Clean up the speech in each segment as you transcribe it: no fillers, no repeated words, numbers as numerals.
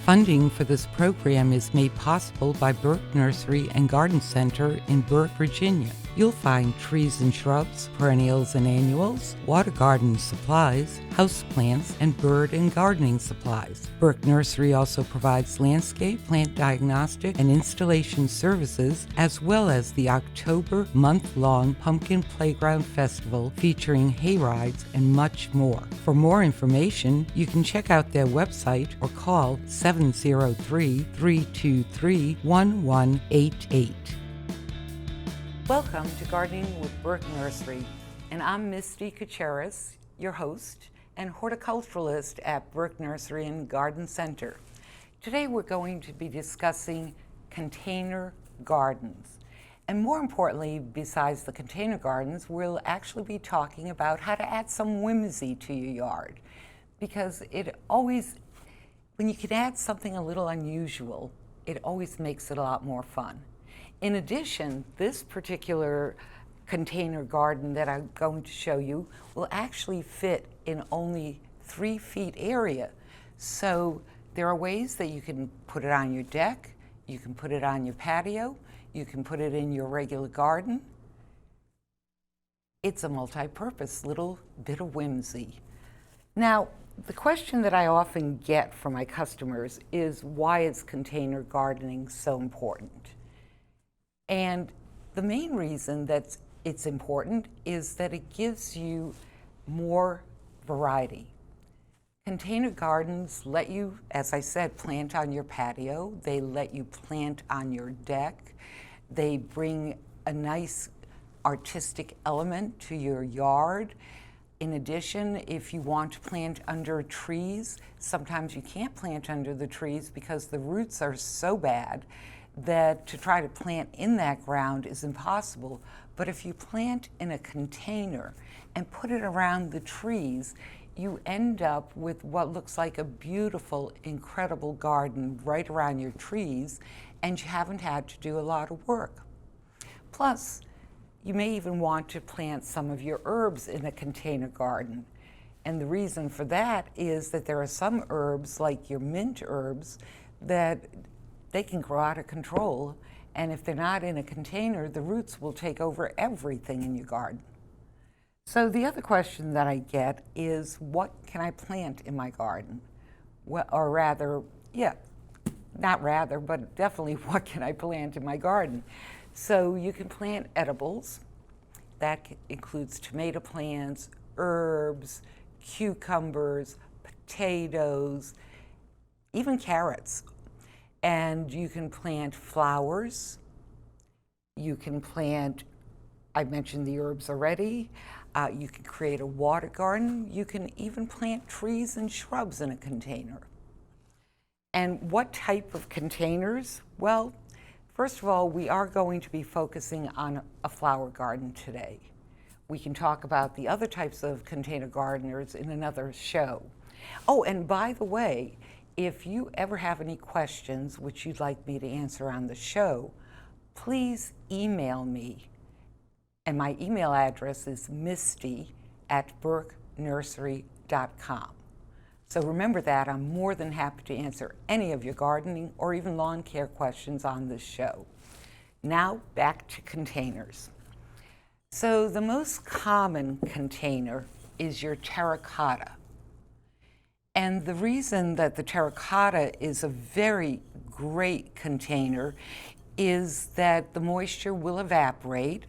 Funding for this program is made possible by Burke Nursery and Garden Center in Burke, Virginia. You'll find trees and shrubs, perennials and annuals, water garden supplies, houseplants, and bird and gardening supplies. Burke Nursery also provides landscape, plant diagnostic, and installation services, as well as the October month-long Pumpkin Playground Festival featuring hay rides and much more. For more information, you can check out their website or call 703-323-1188. Welcome to Gardening with Burke Nursery, and I'm Misty Kuceris, your host and horticulturalist at Burke Nursery and Garden Center. Today we're going to be discussing container gardens. And more importantly, besides the container gardens, we'll actually be talking about how to add some whimsy to your yard. Because when you can add something a little unusual, it always makes it a lot more fun. In addition, this particular container garden that I'm going to show you will actually fit in only 3 feet area. So there are ways that you can put it on your deck, you can put it on your patio, you can put it in your regular garden. It's a multi-purpose little bit of whimsy. Now, the question that I often get from my customers is, why is container gardening so important? And the main reason that it's important is that it gives you more variety. Container gardens let you, as I said, plant on your patio. They let you plant on your deck. They bring a nice artistic element to your yard. In addition, if you want to plant under trees, sometimes you can't plant under the trees because the roots are so bad that to try to plant in that ground is impossible. But if you plant in a container and put it around the trees, you end up with what looks like a beautiful, incredible garden right around your trees, and you haven't had to do a lot of work. Plus, you may even want to plant some of your herbs in a container garden. And the reason for that is that there are some herbs, like your mint herbs, that they can grow out of control, and if they're not in a container, the roots will take over everything in your garden. So the other question that I get is, what can I plant in my garden? Well, or rather, but definitely what can I plant in my garden? So you can plant edibles. That includes tomato plants, herbs, cucumbers, potatoes, even carrots. And you can plant flowers. You can plant, I mentioned the herbs already. You can create a water garden. You can even plant trees and shrubs in a container. And what type of containers? Well, first of all, we are going to be focusing on a flower garden today. We can talk about the other types of container gardeners in another show. Oh, and by the way, if you ever have any questions which you'd like me to answer on the show, please email me. And my email address is misty@burkenursery.com. So remember that. I'm more than happy to answer any of your gardening or even lawn care questions on this show. Now back to containers. So the most common container is your terracotta. And the reason that the terracotta is a very great container is that the moisture will evaporate.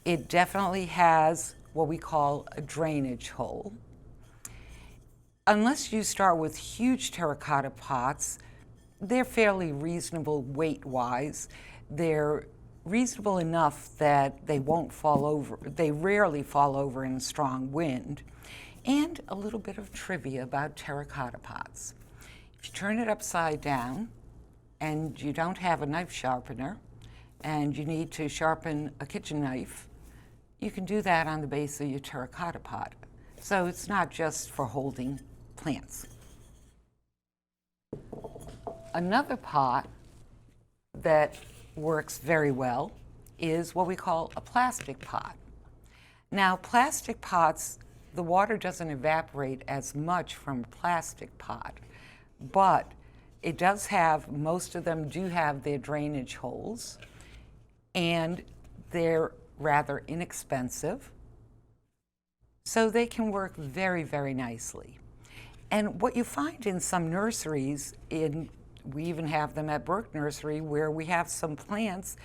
It definitely has what we call a drainage hole. Unless you start with huge terracotta pots, they're fairly reasonable weight-wise. They're reasonable enough that they won't fall over. They rarely fall over in a strong wind. And a little bit of trivia about terracotta pots. If you turn it upside down and you don't have a knife sharpener and you need to sharpen a kitchen knife, you can do that on the base of your terracotta pot. So it's not just for holding plants. Another pot that works very well is what we call a plastic pot. Now, plastic pots, the water doesn't evaporate as much from a plastic pot, but it does have, most of them do have their drainage holes, and they're rather inexpensive, so they can work very, very nicely. And what you find in some nurseries, we even have them at Brook Nursery, where we have some plants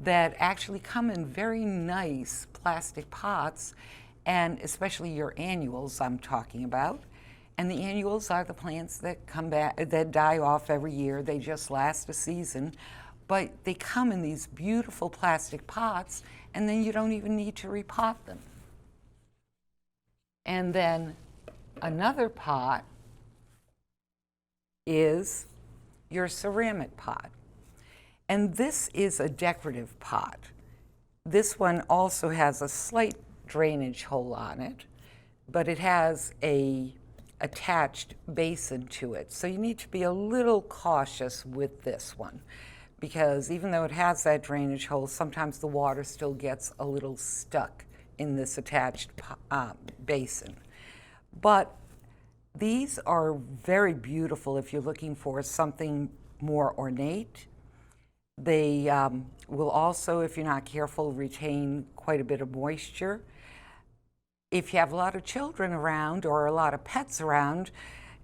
that actually come in very nice plastic pots, and especially your annuals I'm talking about. And the annuals are the plants that come back, that die off every year. They just last a season, but they come in these beautiful plastic pots, and then you don't even need to repot them. And then another pot is your ceramic pot. And this is a decorative pot. This one also has a slight drainage hole on it, but it has a attached basin to it. So you need to be a little cautious with this one, because even though it has that drainage hole, sometimes the water still gets a little stuck in this attached basin. But these are very beautiful if you're looking for something more ornate. They will also, if you're not careful, retain quite a bit of moisture. If you have a lot of children around or a lot of pets around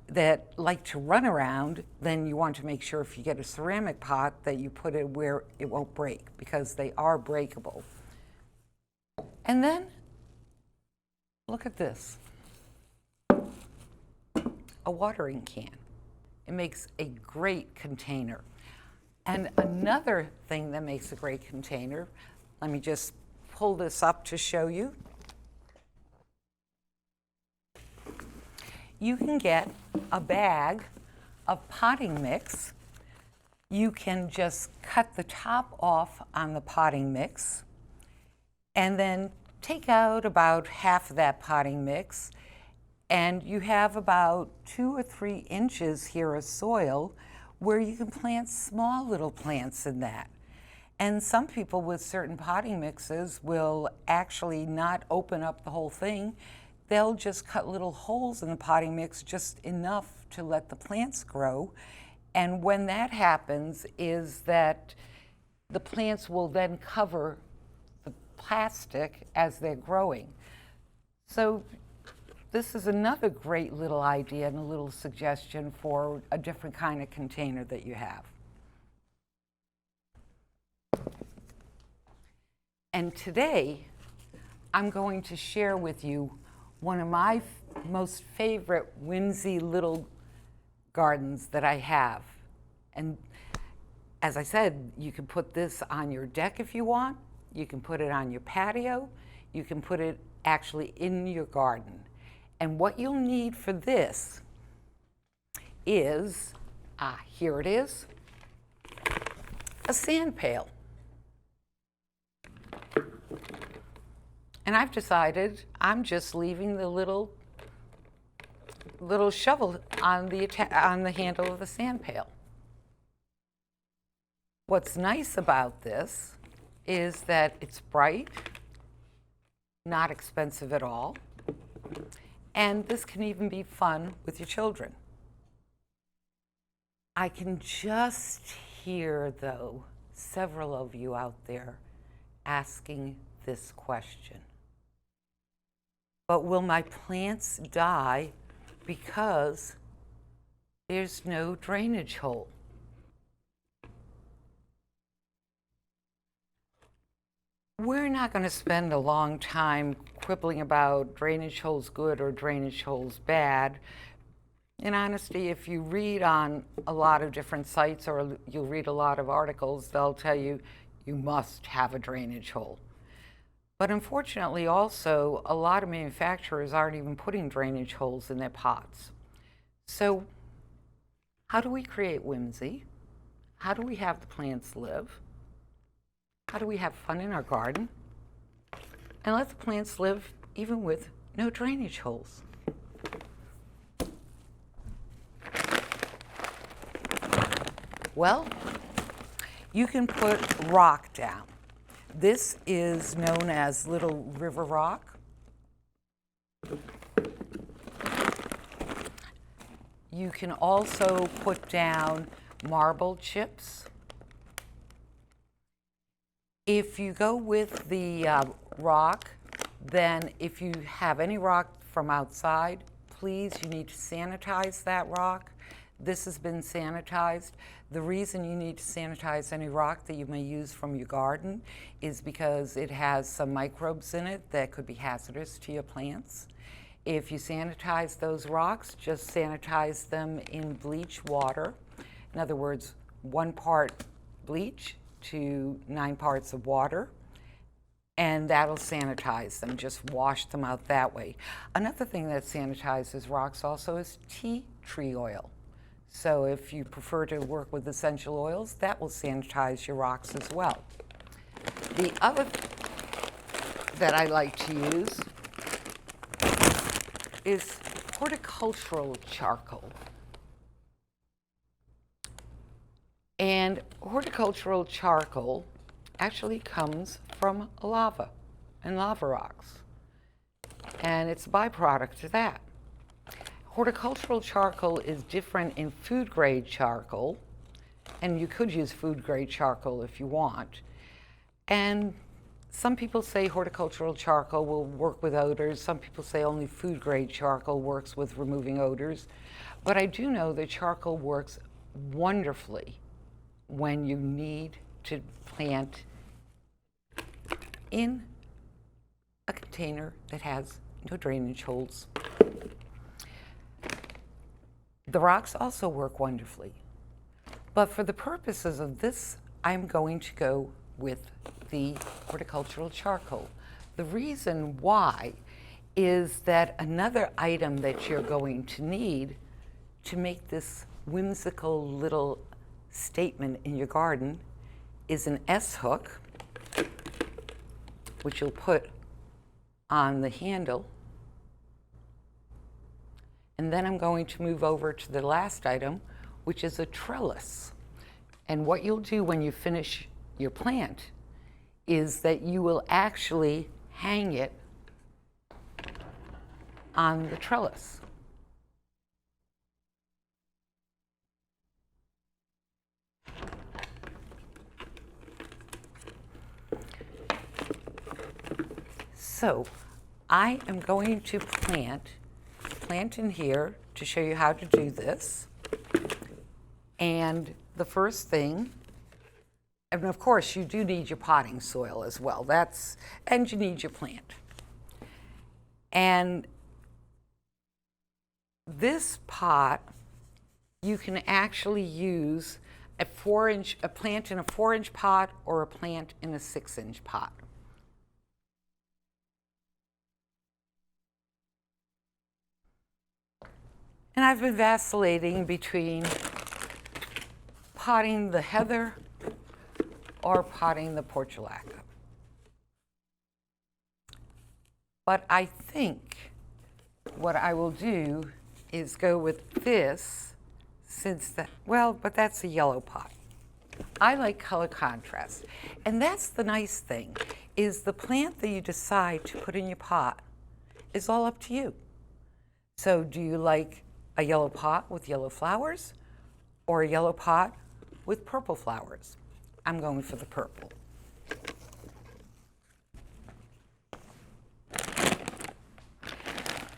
that like to run around, then you want to make sure if you get a ceramic pot that you put it where it won't break, because they are breakable. And then, look at this. A watering can. It makes a great container. And another thing that makes a great container, let me just pull this up to show you. You can get a bag of potting mix. You can just cut the top off on the potting mix and then take out about half of that potting mix, and you have about 2 or 3 inches here of soil where you can plant small little plants in that. And some people with certain potting mixes will actually not open up the whole thing. They'll just cut little holes in the potting mix, just enough to let the plants grow. And when that happens is that the plants will then cover the plastic as they're growing. So this is another great little idea and a little suggestion for a different kind of container that you have. And today, I'm going to share with you one of my most favorite whimsy little gardens that I have. And as I said, you can put this on your deck if you want. You can put it on your patio. You can put it actually in your garden. And what you'll need for this is, here it is, a sand pail. And I've decided I'm just leaving the little shovel on the handle of the sand pail. What's nice about this is that it's bright, not expensive at all, and this can even be fun with your children. I can just hear, though, several of you out there asking this question. But will my plants die because there's no drainage hole? We're not going to spend a long time quibbling about drainage holes good or drainage holes bad. In honesty, if you read on a lot of different sites or you'll read a lot of articles, they'll tell you you must have a drainage hole. But unfortunately also, a lot of manufacturers aren't even putting drainage holes in their pots. So how do we create whimsy? How do we have the plants live? How do we have fun in our garden? And let the plants live even with no drainage holes. Well, you can put rock down. This is known as Little River Rock. You can also put down marble chips. If you go with the rock, then if you have any rock from outside, please, you need to sanitize that rock. This has been sanitized. The reason you need to sanitize any rock that you may use from your garden is because it has some microbes in it that could be hazardous to your plants. If you sanitize those rocks, just sanitize them in bleach water. In other words, 1 part bleach to 9 parts of water, and that'll sanitize them. Just wash them out that way. Another thing that sanitizes rocks also is tea tree oil. So if you prefer to work with essential oils, that will sanitize your rocks as well. The other that I like to use is horticultural charcoal. And horticultural charcoal actually comes from lava and lava rocks. And it's a byproduct of that. Horticultural charcoal is different in food grade charcoal, and you could use food grade charcoal if you want. And some people say horticultural charcoal will work with odors. Some people say only food grade charcoal works with removing odors. But I do know that charcoal works wonderfully when you need to plant in a container that has no drainage holes. The rocks also work wonderfully. But for the purposes of this, I'm going to go with the horticultural charcoal. The reason why is that another item that you're going to need to make this whimsical little statement in your garden is an S-hook, which you'll put on the handle. And then I'm going to move over to the last item, which is a trellis. And what you'll do when you finish your plant is that you will actually hang it on the trellis. So I am going to plant in here to show you how to do this. And the first thing, and of course you do need your potting soil as well, and you need your plant. And this pot, you can actually use a plant in a 4-inch pot or a plant in a 6-inch pot. And I've been vacillating between potting the heather or potting the portulaca. But I think what I will do is go with this, but that's a yellow pot. I like color contrast. And that's the nice thing, is the plant that you decide to put in your pot is all up to you. So do you like a yellow pot with yellow flowers or a yellow pot with purple flowers? I'm going for the purple.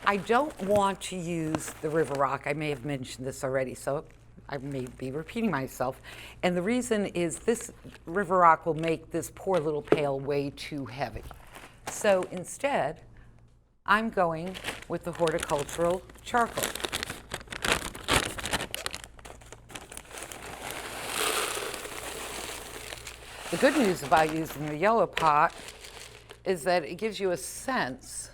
I don't want to use the river rock. I may have mentioned this already, so I may be repeating myself. And the reason is this river rock will make this poor little pail way too heavy. So instead, I'm going with the horticultural charcoal. The good news about using the yellow pot is that it gives you a sense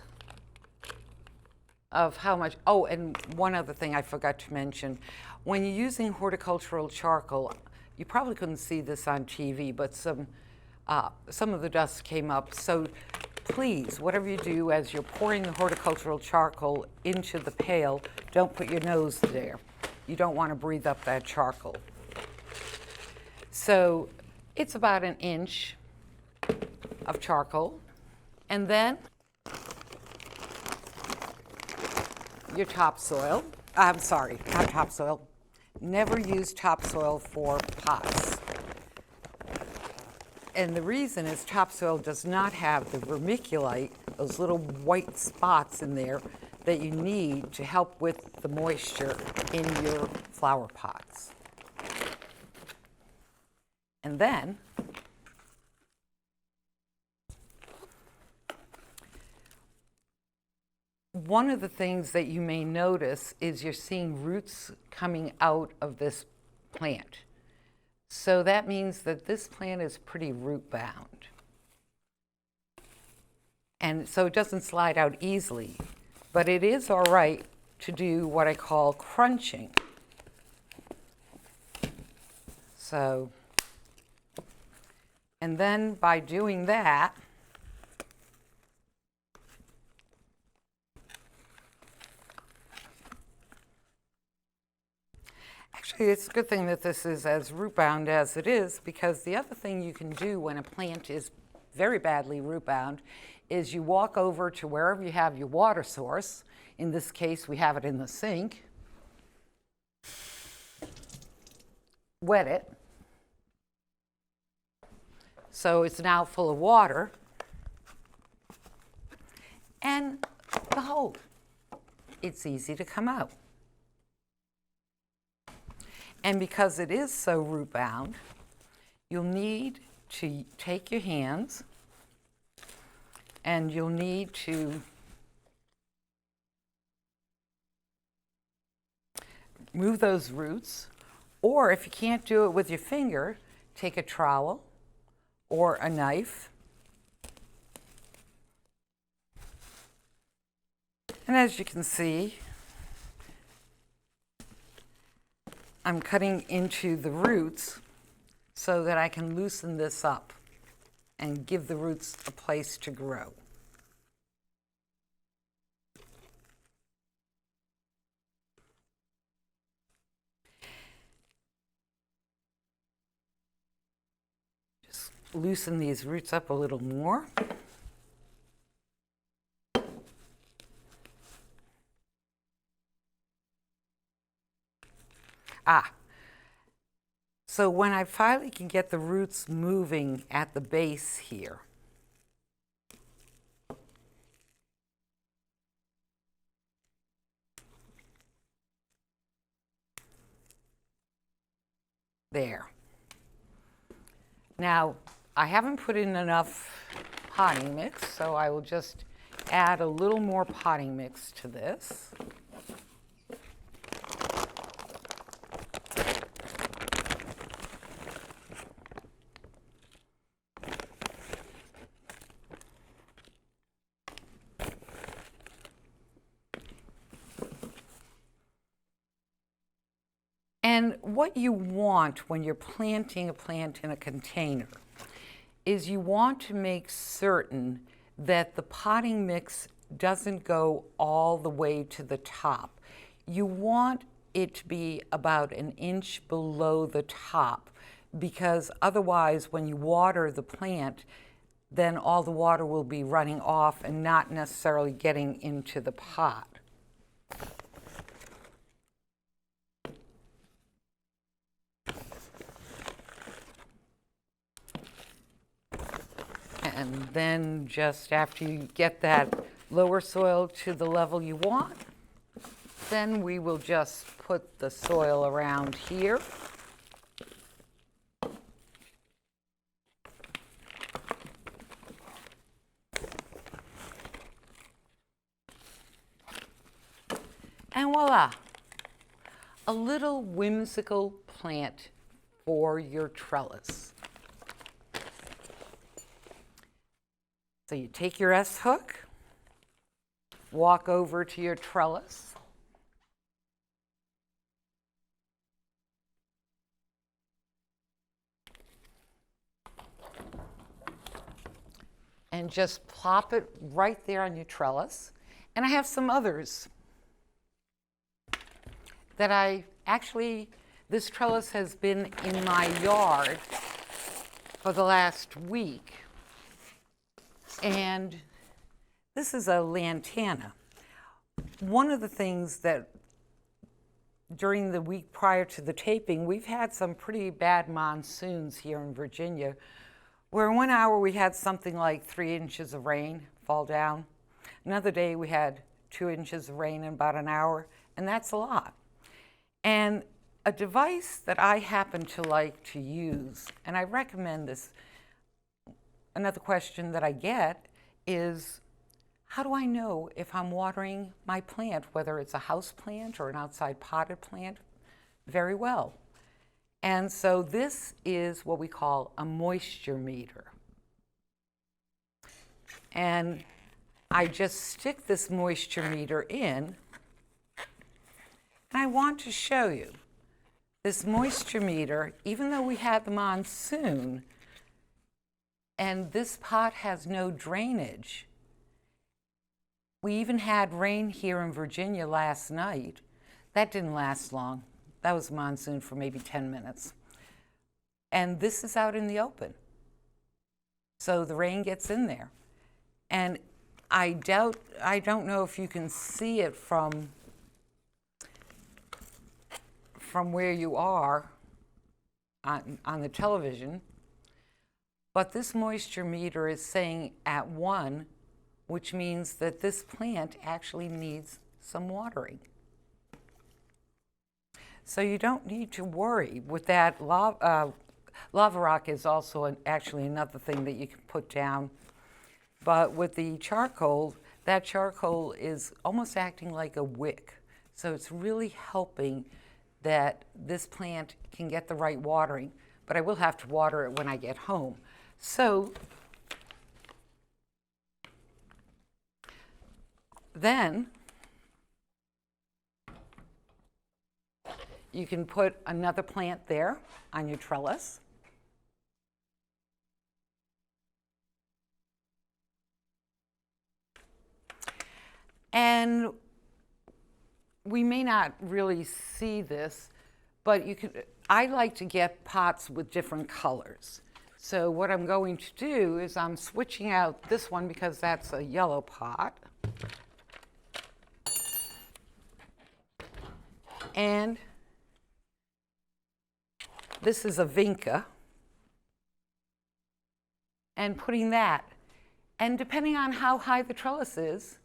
of how much. Oh, and one other thing I forgot to mention. When you're using horticultural charcoal, you probably couldn't see this on TV, but some of the dust came up. So please, whatever you do as you're pouring the horticultural charcoal into the pail, don't put your nose there. You don't want to breathe up that charcoal. So it's about 1 inch of charcoal. And then your topsoil. I'm sorry, not topsoil. Never use topsoil for pots. And the reason is topsoil does not have the vermiculite, those little white spots in there that you need to help with the moisture in your flower pots. And then one of the things that you may notice is you're seeing roots coming out of this plant. So that means that this plant is pretty root bound. And so it doesn't slide out easily, but it is all right to do what I call crunching. So, and then by doing that, actually, it's a good thing that this is as root bound as it is, because the other thing you can do when a plant is very badly root bound is you walk over to wherever you have your water source. In this case, we have it in the sink. Wet it. So it's now full of water. And behold, it's easy to come out. And because it is so root bound, you'll need to take your hands and you'll need to move those roots, or if you can't do it with your finger, take a trowel or a knife. And as you can see, I'm cutting into the roots so that I can loosen this up and give the roots a place to grow. Just loosen these roots up a little more. So when I finally can get the roots moving at the base here, there. Now, I haven't put in enough potting mix, so I will just add a little more potting mix to this. And what you want when you're planting a plant in a container is you want to make certain that the potting mix doesn't go all the way to the top. You want it to be about an inch below the top, because otherwise when you water the plant, then all the water will be running off and not necessarily getting into the pot. And then just after you get that lower soil to the level you want, then we will just put the soil around here. And voila, a little whimsical plant for your trellis. So you take your S-hook, walk over to your trellis, and just plop it right there on your trellis. And I have some others that this trellis has been in my yard for the last week. And this is a lantana. One of the things that during the week prior to the taping, we've had some pretty bad monsoons here in Virginia, where 1 hour we had something like 3 inches of rain fall down. Another day we had 2 inches of rain in about an hour, and that's a lot. And a device that I happen to like to use, and I recommend this, another question that I get is, how do I know if I'm watering my plant, whether it's a house plant or an outside potted plant, very well? And so this is what we call a moisture meter. And I just stick this moisture meter in, and I want to show you. This moisture meter, even though we had the monsoon, and this pot has no drainage, we even had rain here in Virginia last night. That didn't last long. That was a monsoon for maybe 10 minutes. And this is out in the open. So the rain gets in there. And I don't know if you can see it from where you are on the television, but this moisture meter is saying at 1, which means that this plant actually needs some watering. So you don't need to worry with that. Lava rock is also actually another thing that you can put down. But with the charcoal, that charcoal is almost acting like a wick. So it's really helping that this plant can get the right watering. But I will have to water it when I get home. So then you can put another plant there on your trellis. And we may not really see this, but I like to get pots with different colors. So what I'm going to do is I'm switching out this one because that's a yellow pot. And this is a vinca. And putting that. And depending on how high the trellis is,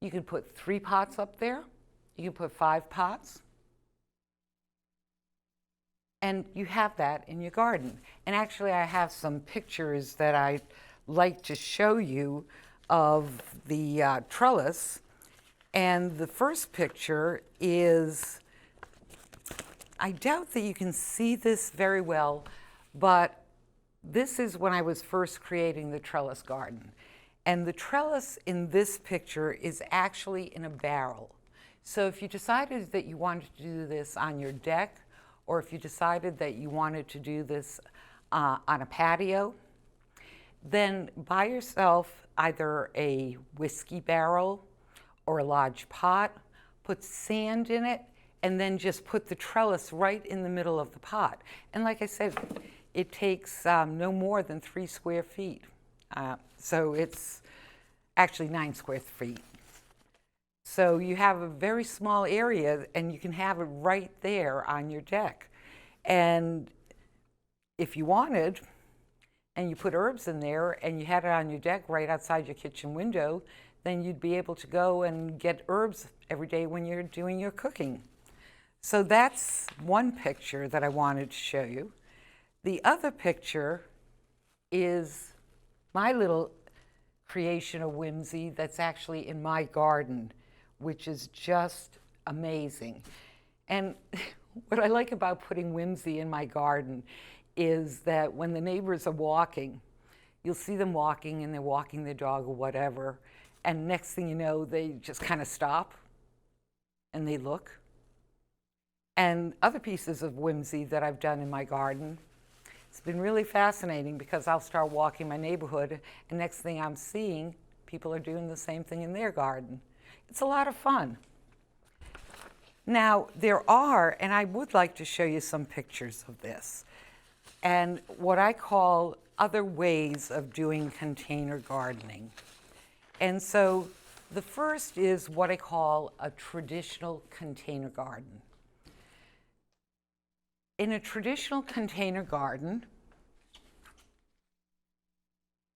you can put 3 pots up there. You can put 5 pots. And you have that in your garden. And actually, I have some pictures that I'd like to show you of the trellis. And the first picture is, I doubt that you can see this very well, but this is when I was first creating the trellis garden. And the trellis in this picture is actually in a barrel. So if you decided that you wanted to do this on your deck, or if you decided that you wanted to do this on a patio, then buy yourself either a whiskey barrel or a large pot, put sand in it, and then just put the trellis right in the middle of the pot. And like I said, it takes no more than 3 square feet. So it's actually 9 square feet. So you have a very small area and you can have it right there on your deck. And if you wanted, and you put herbs in there and you had it on your deck right outside your kitchen window, then you'd be able to go and get herbs every day when you're doing your cooking. So that's one picture that I wanted to show you. The other picture is my little creation of Whimsy that's actually in my garden, which is just amazing. And what I like about putting Whimsy in my garden is that when the neighbors are walking, you'll see them walking and they're walking their dog or whatever, and next thing you know, they just kind of stop and they look. And other pieces of Whimsy that I've done in my garden, it's been really fascinating because I'll start walking my neighborhood and next thing I'm seeing, people are doing the same thing in their garden. It's a lot of fun. Now, there are, and I would like to show you some pictures of this, and what I call other ways of doing container gardening. And so the first is what I call a traditional container garden. in a traditional container garden,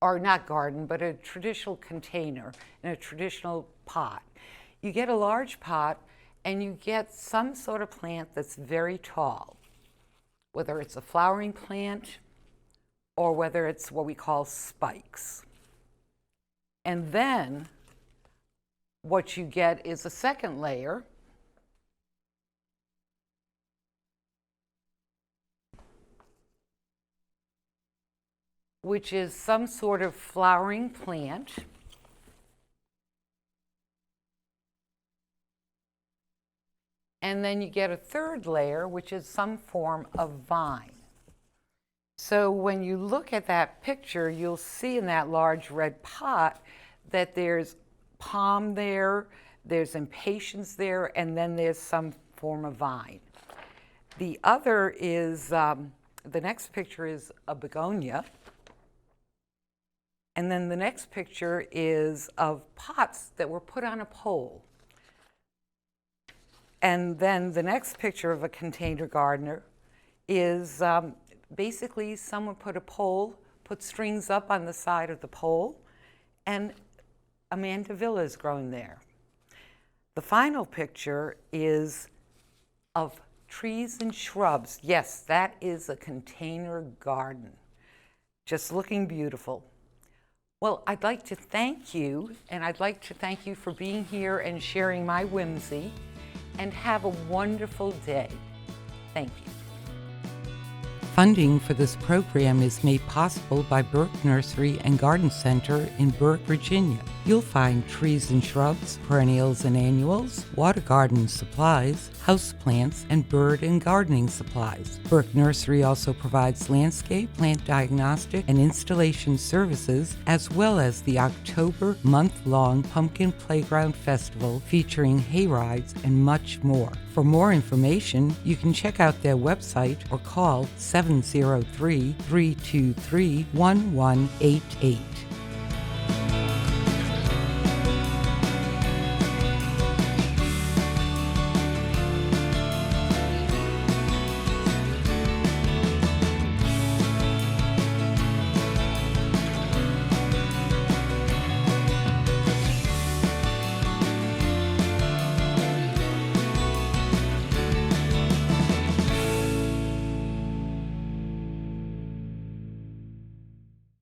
or not garden, but a traditional container in a traditional pot, you get a large pot and you get some sort of plant that's very tall, whether it's a flowering plant or whether it's what we call spikes. And then what you get is a second layer, which is some sort of flowering plant. And then you get a third layer, which is some form of vine. So when you look at that picture, you'll see in that large red pot that there's palm there, there's impatiens there, and then there's some form of vine. The other is, the next picture is a begonia. And then the next picture is of pots that were put on a pole. And then the next picture of a container gardener is basically someone put a pole, put strings up on the side of the pole, and a mandevilla is growing there. The final picture is of trees and shrubs. Yes, that is a container garden, just looking beautiful. Well, I'd like to thank you, and I'd like to thank you for being here and sharing my whimsy, and have a wonderful day. Thank you. Funding for this program is made possible by Burke Nursery and Garden Center in Burke, Virginia. You'll find trees and shrubs, perennials and annuals, water garden supplies, houseplants, and bird and gardening supplies. Burke Nursery also provides landscape, plant diagnostic, and installation services, as well as the October month-long Pumpkin Playground Festival featuring hay rides and much more. For more information, you can check out their website or call 703-323-1188.